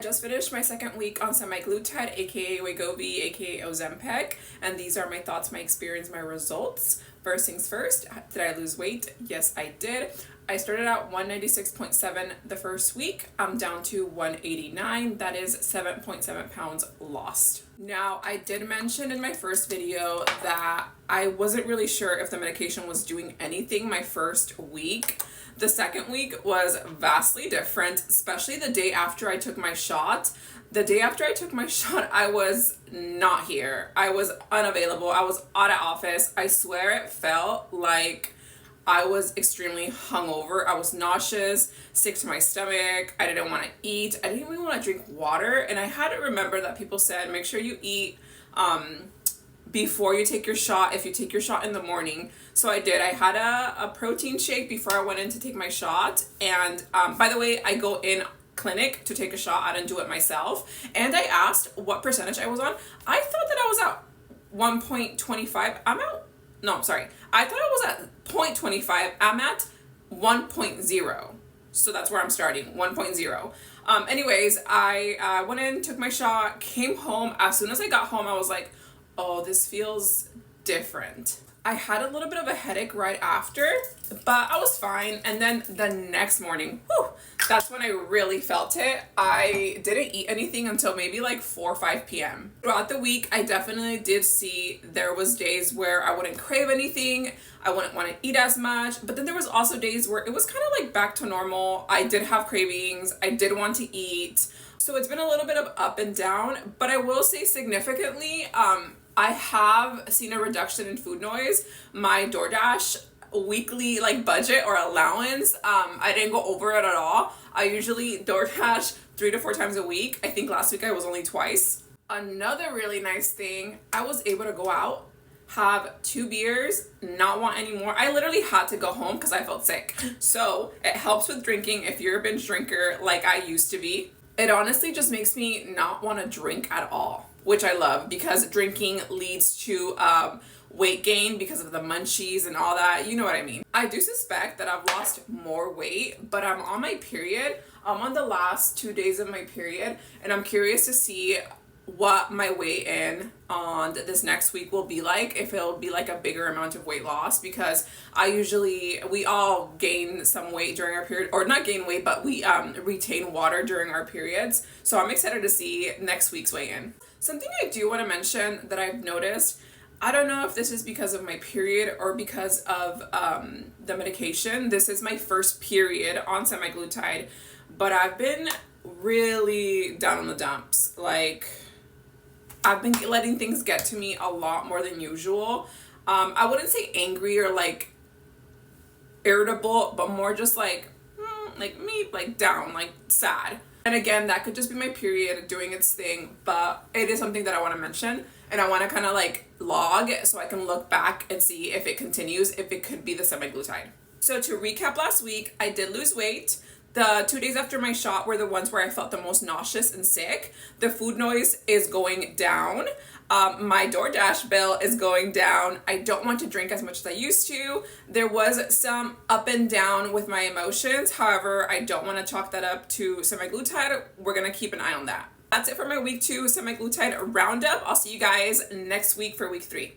I just finished my second week on Semaglutide, aka Wegovy, aka Ozempic, and these are my thoughts, my experience, my results. First things first, did I lose weight? Yes, I did. I started at 196.7 the first week. I'm down to 189. That is 7.7 pounds lost. Now, I did mention in my first video that I wasn't really sure if the medication was doing anything my first week. The second week was vastly different, especially the day after I took my shot. The day after I took my shot, I was not here. I was unavailable. I was out of office. I swear it felt like I was extremely hungover. I was nauseous, sick to my stomach. I didn't want to eat. I didn't even want to drink water. And I had to remember that people said, make sure you eat before you take your shot, if you take your shot in the morning. So I did. I had a protein shake before I went in to take my shot. And by the way, I go in clinic to take a shot. I didn't do it myself. And I asked what percentage I was on. I thought that I was at 1.25. I thought I was at 0.25. I'm at 1.0. So that's where I'm starting, 1.0. Anyways, I went in, took my shot, came home. As soon as I got home, I was like, oh, this feels different. I had a little bit of a headache right after, but I was fine. And then the next morning, that's when I really felt it. I didn't eat anything until maybe like 4 or 5 p.m. Throughout the week, I definitely did see there was days where I wouldn't crave anything. I wouldn't want to eat as much. But then there was also days where it was kind of like back to normal. I did have cravings. I did want to eat. So it's been a little bit of up and down, but I will say significantly, I have seen a reduction in food noise. My DoorDash weekly budget or allowance, I didn't go over it at all. I usually DoorDash 3 to 4 times a week. I think last week I was only twice. Another really nice thing, I was able to go out, have 2 beers, not want any more. I literally had to go home because I felt sick. So it helps with drinking if you're a binge drinker like I used to be. It honestly just makes me not want to drink at all, which I love because drinking leads to weight gain because of the munchies and all that. You know what I mean. I do suspect that I've lost more weight, but I'm on my period. I'm on the last 2 days of my period, and I'm curious to see what my weight in on this next week will be like, if it'll be like a bigger amount of weight loss, because we all gain some weight during our period, or not gain weight, but we retain water during our periods. So I'm excited to see next week's weigh in. Something I do want to mention that I've noticed, I don't know if this is because of my period or because of the medication. This is my first period on semaglutide, but I've been really down in the dumps. I've been letting things get to me a lot more than usual. I wouldn't say angry or irritable, but more just down, sad. And again, that could just be my period doing its thing, but it is something that I want to mention, and I want to kind of log so I can look back and see if it continues, if it could be the semaglutide. So to recap last week, I did lose weight. The 2 days after my shot were the ones where I felt the most nauseous and sick. The food noise is going down. My DoorDash bill is going down. I don't want to drink as much as I used to. There was some up and down with my emotions. However, I don't want to chalk that up to semaglutide. We're going to keep an eye on that. That's it for my week 2 semaglutide roundup. I'll see you guys next week for week 3.